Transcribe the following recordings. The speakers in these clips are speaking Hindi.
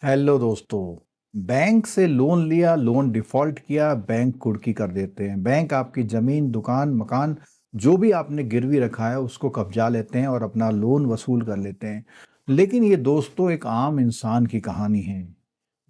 हेलो दोस्तों। बैंक से लोन लिया, लोन डिफॉल्ट किया, बैंक कुर्की कर देते हैं। बैंक आपकी जमीन, दुकान, मकान जो भी आपने गिरवी रखा है उसको कब्जा लेते हैं और अपना लोन वसूल कर लेते हैं। लेकिन ये दोस्तों एक आम इंसान की कहानी है।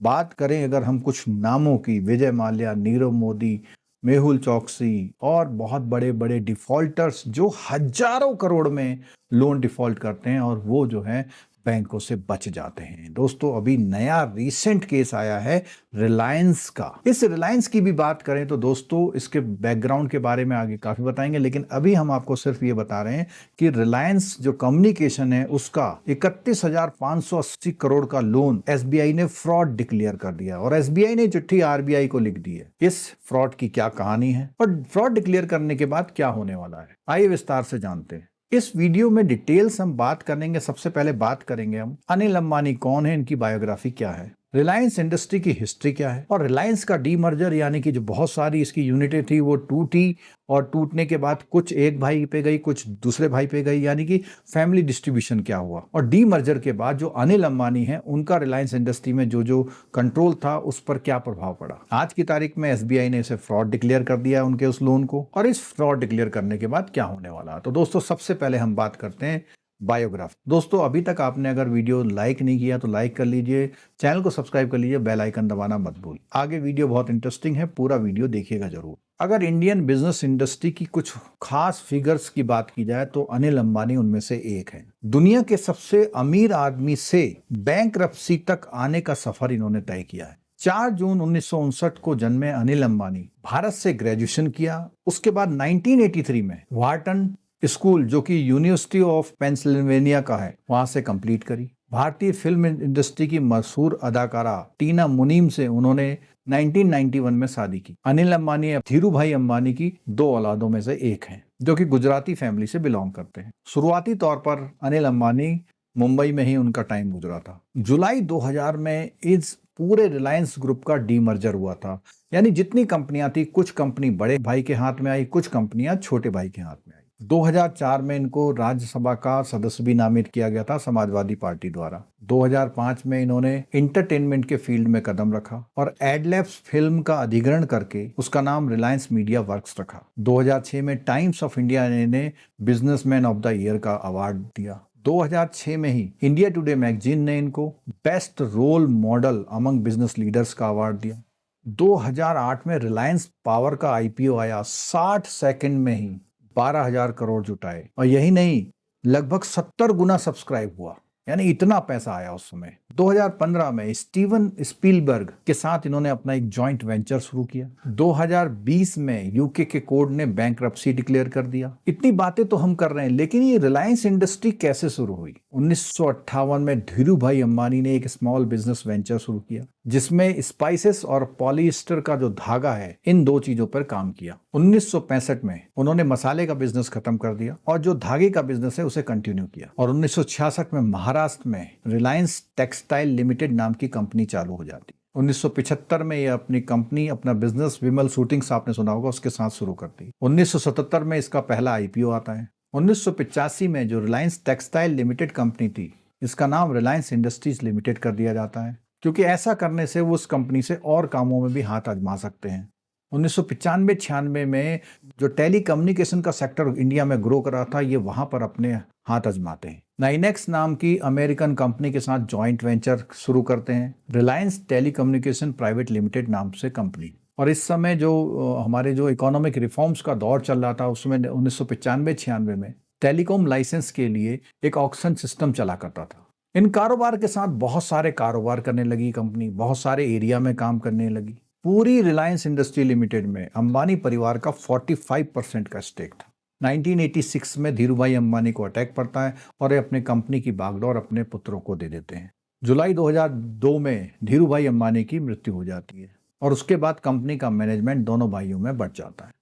बात करें अगर हम कुछ नामों की, विजय माल्या, नीरव मोदी, मेहुल चौकसी और बहुत बड़े बड़े डिफॉल्टर्स जो हजारों करोड़ में लोन डिफॉल्ट करते हैं और वो जो है बैंकों से बच जाते हैं। दोस्तों अभी नया रीसेंट केस आया है रिलायंस का। इस रिलायंस की भी बात करें तो दोस्तों इसके बैकग्राउंड के बारे में आगे काफी बताएंगे, लेकिन अभी हम आपको सिर्फ ये बता रहे हैं कि रिलायंस जो कम्युनिकेशन है उसका 31,580 करोड़ का लोन एसबीआई ने फ्रॉड डिक्लेयर कर दिया और एसबीआई ने चिट्ठी आरबीआई को लिख दी है। इस फ्रॉड की क्या कहानी है और फ्रॉड डिक्लेयर करने के बाद क्या होने वाला है, आइए विस्तार से जानते हैं। इस वीडियो में डिटेल्स हम बात करेंगे। सबसे पहले बात करेंगे हम अनिल अंबानी कौन है, इनकी बायोग्राफी क्या है, रिलायंस इंडस्ट्री की हिस्ट्री क्या है और रिलायंस का डीमर्जर यानी कि जो बहुत सारी इसकी यूनिटें थी वो टूटी और टूटने के बाद कुछ एक भाई पे गई, कुछ दूसरे भाई पे गई, यानी कि फैमिली डिस्ट्रीब्यूशन क्या हुआ। और डीमर्जर के बाद जो अनिल अंबानी है उनका रिलायंस इंडस्ट्री में जो जो कंट्रोल था उस पर क्या प्रभाव पड़ा। आज की तारीख में एसबीआई ने इसे फ्रॉड डिक्लेयर कर दिया है उनके उस लोन को, और इस फ्रॉड डिक्लेयर करने के बाद क्या होने वाला। तो दोस्तों सबसे पहले हम बात करते हैं बायोग्राफ। दोस्तों अभी तक आपने अगर वीडियो लाइक नहीं किया तो लाइक कर लीजिए, चैनल को सब्सक्राइब कर लीजिए, बेल आइकन दबाना मत भूल। आगे वीडियो बहुत इंटरेस्टिंग है, पूरा वीडियो देखिएगा जरूर। अगर इंडियन बिजनेस इंडस्ट्री की कुछ खास फिगर्स की बात की जाए तो अनिल अंबानी उनमें से एक है। दुनिया के सबसे अमीर आदमी से बैंकरप्सी तक आने का सफर इन्होंने तय किया है। 4 जून 1959 को जन्मे अनिल अंबानी भारत से ग्रेजुएशन किया। उसके बाद 1983 में वार्टन स्कूल जो कि यूनिवर्सिटी ऑफ पेंसिल्वेनिया का है वहां से कंप्लीट करी। भारतीय फिल्म इंडस्ट्री की मशहूर अदाकारा टीना मुनीम से उन्होंने 1991 में शादी की। अनिल अंबानी धीरूभाई अंबानी की 2 औलादों में से एक हैं जो कि गुजराती फैमिली से बिलोंग करते हैं। शुरुआती तौर पर अनिल अंबानी मुंबई में ही उनका टाइम गुजरा था। जुलाई 2000 में इस पूरे रिलायंस ग्रुप का डीमर्जर हुआ था, यानी जितनी कंपनियां थी कुछ कंपनी बड़े भाई के हाथ में आई, कुछ कंपनियां छोटे भाई के हाथ में आई। 2004 में इनको राज्यसभा का सदस्य भी नामित किया गया था समाजवादी पार्टी द्वारा। 2005 में इन्होंने इंटरटेनमेंट के फील्ड में कदम रखा और एडलैब्स फिल्म का अधिग्रहण करके उसका नाम रिलायंस मीडिया वर्क्स रखा। 2006 में टाइम्स ऑफ इंडिया ने इन्हें बिजनेसमैन ऑफ द ईयर का अवार्ड दिया। 2006 में ही इंडिया टुडे मैगजीन ने इनको best role model among business leaders का अवार्ड दिया। 2008 में रिलायंस पावर का आईपीओ आया, 60 सेकंड में ही 12,000 करोड़ जुटाए और यही नहीं, लगभग 70 गुना सब्सक्राइब हुआ, यानी इतना पैसा आया उस समय। 2015 में स्टीवन स्पीलबर्ग के साथ इन्होंने अपना एक जॉइंट वेंचर शुरू किया। 2020 में यूके के कोर्ट ने बैंकरप्सी डिक्लेयर कर दिया। इतनी बातें तो हम कर रहे हैं, लेकिन ये रिलायंस इंडस्ट्री कैसे शुरू हुई। 1958 में धीरूभाई अंबानी ने एक स्मॉल बिजनेस वेंचर शुरू किया जिसमें स्पाइसेस और पॉलिएस्टर का जो धागा है इन 2 चीजों पर काम किया। 1965 में उन्होंने मसाले का बिजनेस खत्म कर दिया और जो धागे का बिजनेस है उसे कंटिन्यू किया। और 1966 में महाराष्ट्र में रिलायंस टेक्सटाइल लिमिटेड नाम की कंपनी चालू हो जाती। 1975 में ये अपनी कंपनी, अपना बिजनेस विमल शूटिंग्स आपने सुना होगा, उसके साथ शुरू करती। 1977 में इसका पहला आईपीओ आता है। 1985 में जो रिलायंस टेक्सटाइल लिमिटेड कंपनी थी इसका नाम रिलायंस इंडस्ट्रीज लिमिटेड कर दिया जाता है, क्योंकि ऐसा करने से वो उस कंपनी से और कामों में भी हाथ आजमा सकते हैं। 1995-96 में जो टेली कम्युनिकेशन का सेक्टर इंडिया में ग्रो कर रहा था ये वहां पर अपने हाथ आजमाते हैं। नाइनेक्स नाम की अमेरिकन कंपनी के साथ जॉइंट वेंचर शुरू करते हैं, Reliance telecommunication private limited नाम से कंपनी। और इस समय जो हमारे जो इकोनॉमिक रिफॉर्म्स का दौर चल रहा था उसमें 1995-96 में टेलीकॉम लाइसेंस के लिए एक ऑक्शन सिस्टम चला करता था। इन कारोबार के साथ बहुत सारे कारोबार करने लगी कंपनी, बहुत सारे एरिया में काम करने लगी। पूरी रिलायंस इंडस्ट्री लिमिटेड में अंबानी परिवार का 45% का स्टेक था। 1986 में धीरूभाई अंबानी को अटैक पड़ता है और ये अपने कंपनी की बागडोर अपने पुत्रों को दे देते हैं। जुलाई 2002 में धीरूभाई अंबानी की मृत्यु हो जाती है और उसके बाद कंपनी का मैनेजमेंट दोनों भाइयों में बंट जाता है।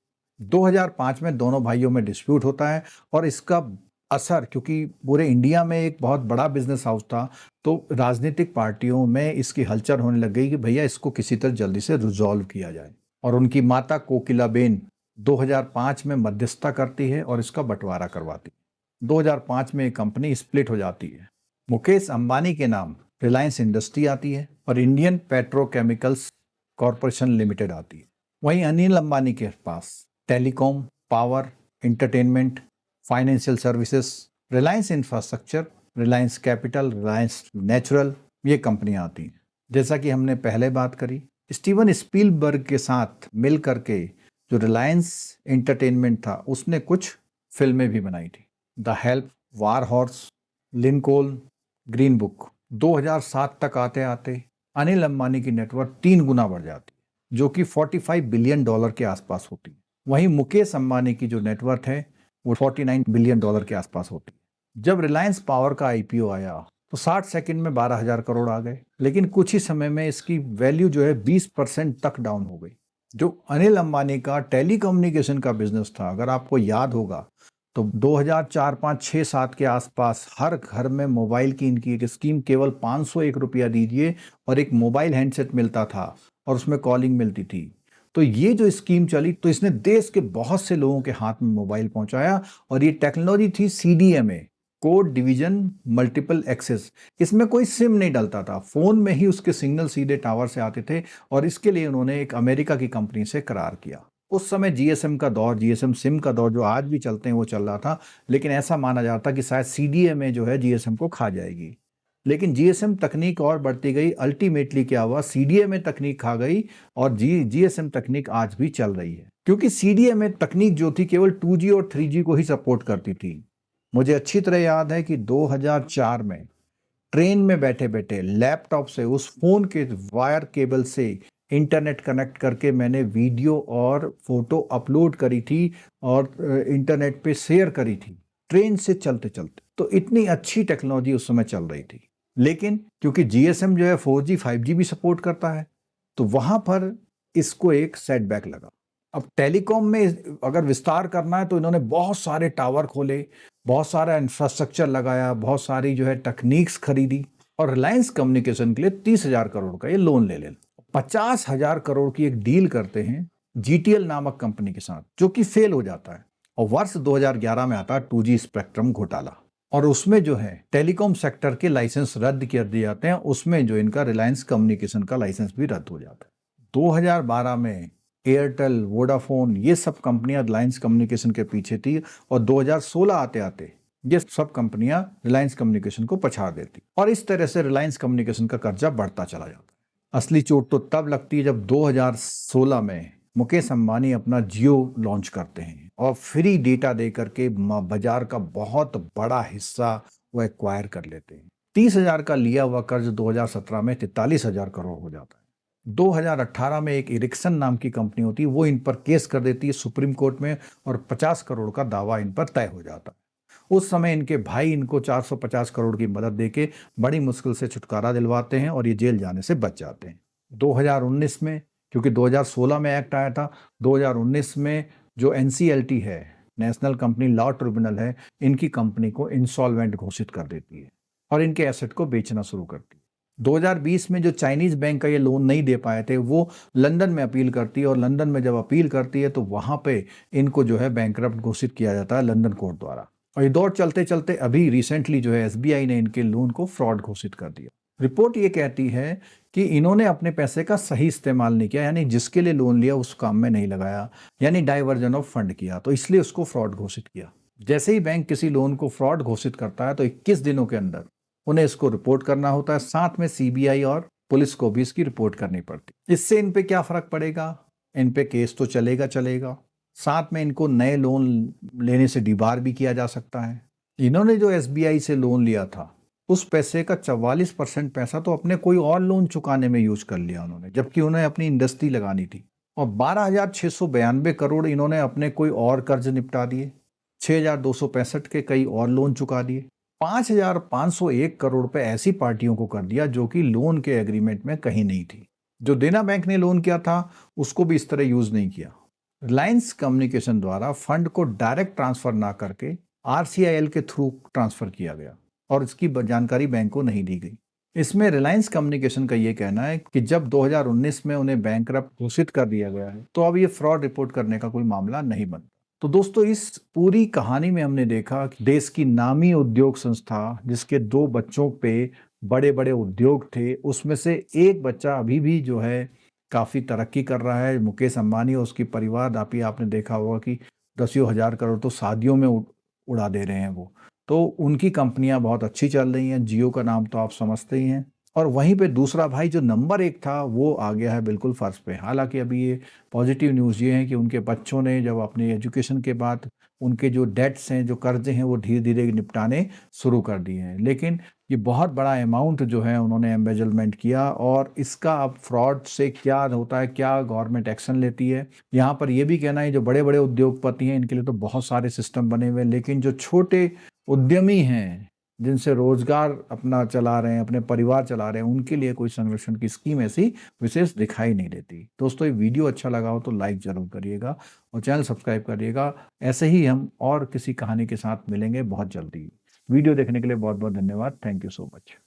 2005 में दोनों भाइयों में डिस्प्यूट होता है और इसका असर, क्योंकि पूरे इंडिया में एक बहुत बड़ा बिजनेस हाउस था, तो राजनीतिक पार्टियों में इसकी हलचल होने लग गई कि भैया इसको किसी तरह जल्दी से रिजॉल्व किया जाए। और उनकी माता कोकिलाबेन 2005 में मध्यस्थता करती है और इसका बंटवारा करवाती है। 2005 में कंपनी स्प्लिट हो जाती है। मुकेश अंबानी के नाम रिलायंस इंडस्ट्री आती है और इंडियन पेट्रोकेमिकल्स कॉरपोरेशन लिमिटेड आती है। वहीं अनिल अंबानी के पास telecom, power, entertainment, financial services, Reliance infrastructure, Reliance capital, Reliance natural, ये कंपनियां आती हैं। जैसा कि हमने पहले बात करी, स्टीवन स्पीलबर्ग के साथ मिल करके जो रिलायंस एंटरटेनमेंट था उसने कुछ फिल्में भी बनाई थी। The Help, War Horse, Lincoln, Green Book. 2007 तक आते आते अनिल अंबानी की नेटवर्थ 3 गुना बढ़ जाती है, जो कि $45 बिलियन के आसपास होती है। वहीं मुकेश अंबानी की जो नेटवर्थ है वो $49 बिलियन के आसपास होती है। जब रिलायंस पावर का आईपीओ आया तो 60 सेकंड में 12,000 करोड़ आ गए, लेकिन कुछ ही समय में इसकी वैल्यू जो है 20% तक डाउन हो गई। जो अनिल अंबानी का टेलीकम्युनिकेशन का बिजनेस था, अगर आपको याद होगा तो 2004, 5, 6, 7 के आसपास हर घर में मोबाइल की इनकी एक स्कीम, केवल 501 रुपया दीजिए और एक मोबाइल हैंडसेट मिलता था और उसमें कॉलिंग मिलती थी। तो ये जो स्कीम चली तो इसने देश के बहुत से लोगों के हाथ में मोबाइल पहुंचाया और ये टेक्नोलॉजी थी CDMA, code division multiple access. इसमें कोई सिम नहीं डलता था, फोन में ही उसके सिग्नल सीधे टावर से आते थे और इसके लिए उन्होंने एक अमेरिका की कंपनी से करार किया। उस समय जीएसएम का दौर, जीएसएम सिम का दौर जो आज भी चलते हैं वो चल रहा था, लेकिन ऐसा माना जाता कि शायद सीडीएमए जो है जीएसएम को खा जाएगी। लेकिन जीएसएम तकनीक और बढ़ती गई, अल्टीमेटली क्या हुआ, सीडीएमए तकनीक खा गई और जीएसएम तकनीक आज भी चल रही है। क्योंकि सीडीएमए तकनीक जो थी केवल 2G और 3G को ही सपोर्ट करती थी। मुझे अच्छी तरह याद है कि 2004 में ट्रेन में बैठे बैठे लैपटॉप से उस फोन के वायर केबल से इंटरनेट कनेक्ट करके मैंने वीडियो और फोटो अपलोड करी थी और इंटरनेट पे शेयर करी थी, ट्रेन से चलते चलते। तो इतनी अच्छी टेक्नोलॉजी उस समय चल रही थी। लेकिन क्योंकि जीएसएम जो है 4G 5G भी सपोर्ट करता है, तो वहां पर इसको एक सेटबैक लगा। अब टेलीकॉम में अगर विस्तार करना है तो इन्होंने बहुत सारे टावर खोले, बहुत सारा इंफ्रास्ट्रक्चर लगाया, बहुत सारी जो है टेक्निक्स खरीदी और रिलायंस कम्युनिकेशन के लिए 30,000 करोड़ का ये लोन ले लें। 50,000 करोड़ की एक डील करते हैं जीटीएल नामक कंपनी के साथ, जो कि फेल हो जाता है। और वर्ष 2011 में आता है 2G स्पेक्ट्रम घोटाला और उसमें जो है टेलीकॉम सेक्टर के लाइसेंस रद्द कर दिए जाते हैं। उसमें जो इनका रिलायंस कम्युनिकेशन का लाइसेंस भी रद्द हो जाता है। 2012 में एयरटेल, वोडाफोन, ये सब कंपनियां रिलायंस कम्युनिकेशन के पीछे थी और 2016 आते आते ये सब कंपनियां रिलायंस कम्युनिकेशन को पछाड़ देती और इस तरह से रिलायंस कम्युनिकेशन का कर्जा बढ़ता चला जाता है। असली चोट तो तब लगती है जब 2016 में मुकेश अंबानी अपना जियो लॉन्च करते हैं और फ्री डेटा दे करके बाजार का बहुत बड़ा हिस्सा वो एक्वायर कर लेते हैं। 30,000 का लिया हुआ कर्ज 2017 में 43,000 करोड़ हो जाता है। 2018 में एक इरिक्सन नाम की कंपनी होती है, वो इन पर केस कर देती है सुप्रीम कोर्ट में और 50 करोड़ का दावा इन पर तय हो जाता है। उस समय इनके भाई इनको 450 करोड़ की मदद देके बड़ी मुश्किल से छुटकारा दिलवाते हैं और ये जेल जाने से बच जाते हैं। 2019 में, क्योंकि 2016 में एक्ट आया था, 2019 में जो एनसीएलटी है, नेशनल कंपनी लॉ ट्रिब्यूनल है, इनकी कंपनी को इंसॉल्वेंट घोषित कर देती है और इनके एसेट को बेचना शुरू करती है। 2020 में जो चाइनीज बैंक का ये लोन नहीं दे पाए थे वो लंदन में अपील करती है और लंदन में जब अपील करती है तो वहां पे इनको जो है बैंकरप्ट घोषित किया जाता है लंदन कोर्ट द्वारा। और ये दौर चलते चलते अभी रिसेंटली जो है एसबीआई ने इनके लोन को फ्रॉड घोषित कर दिया। रिपोर्ट ये कहती है कि इन्होंने अपने पैसे का सही इस्तेमाल नहीं किया, यानी जिसके लिए लोन लिया उस काम में नहीं लगाया, यानी डाइवर्जन ऑफ फंड किया, तो इसलिए उसको फ्रॉड घोषित किया। जैसे ही बैंक किसी लोन को फ्रॉड घोषित करता है तो 21 दिनों के अंदर उन्हें इसको रिपोर्ट करना होता है, साथ में सीबीआई और पुलिस को भी इसकी रिपोर्ट करनी पड़ती। इससे इन पे क्या फर्क पड़ेगा? इन पे केस तो चलेगा, साथ में इनको नए लोन लेने से डिबार भी किया जा सकता है। इन्होंने जो एसबीआई से लोन लिया था उस पैसे का 44% पैसा तो अपने कोई और लोन चुकाने में यूज कर लिया उन्होंने, जबकि उन्हें अपनी इंडस्ट्री लगानी थी। और 12,692 करोड़ इन्होंने अपने कोई और कर्ज निपटा दिए, 6,265 के कई और लोन चुका दिए, 5,501 करोड़ रुपए ऐसी पार्टियों को कर दिया जो कि लोन के एग्रीमेंट में कहीं नहीं थी। जो देना बैंक ने लोन किया था उसको भी इस तरह यूज नहीं किया। रिलायंस कम्युनिकेशन द्वारा फंड को डायरेक्ट ट्रांसफर ना करके आरसीआईएल के थ्रू ट्रांसफर किया गया और इसकी जानकारी बैंक को नहीं दी गई। इसमें रिलायंस कम्युनिकेशन का यह कहना है कि जब 2019 में उन्हें बैंकरप्ट घोषित कर दिया गया है तो अब ये फ्रॉड रिपोर्ट करने का कोई मामला नहीं बनता। तो दोस्तों, इस पूरी कहानी में हमने देखा कि देश की नामी उद्योग संस्था जिसके 2 बच्चों पे बड़े-बड़े उद्योग थे, उसमें से एक बच्चा अभी भी जो है काफ़ी तरक्की कर रहा है। मुकेश अंबानी और उसकी परिवार आपने देखा होगा कि दसियों हज़ार करोड़ तो शादियों में उड़ा दे रहे हैं वो। तो उनकी कंपनियाँ बहुत अच्छी चल रही हैं, जियो का नाम तो आप समझते ही हैं। और वहीं पे दूसरा भाई जो नंबर 1 था, वो आ गया है बिल्कुल फर्स्ट पे। हालाँकि अभी ये पॉज़िटिव न्यूज़ ये है कि उनके बच्चों ने जब अपनी एजुकेशन के बाद उनके जो डेब्ट्स हैं, जो कर्ज़े हैं, वो धीरे-धीरे निपटाने शुरू कर दिए हैं। लेकिन ये बहुत बड़ा अमाउंट जो है उन्होंने एम्बेज़लमेंट किया और इसका अब फ्रॉड से क्या होता है, क्या गवर्नमेंट एक्शन लेती है। यहाँ पर ये भी कहना है जो बड़े-बड़े उद्योगपति हैं, इनके लिए तो बहुत सारे सिस्टम बने हुए हैं, लेकिन जो छोटे उद्यमी हैं, जिनसे रोज़गार अपना चला रहे हैं, अपने परिवार चला रहे हैं, उनके लिए कोई संरक्षण की स्कीम ऐसी विशेष दिखाई नहीं देती। दोस्तों, ये वीडियो अच्छा लगा हो तो लाइक ज़रूर करिएगा और चैनल सब्सक्राइब करिएगा। ऐसे ही हम और किसी कहानी के साथ मिलेंगे बहुत जल्दी। वीडियो देखने के लिए बहुत-बहुत धन्यवाद। Thank you so much.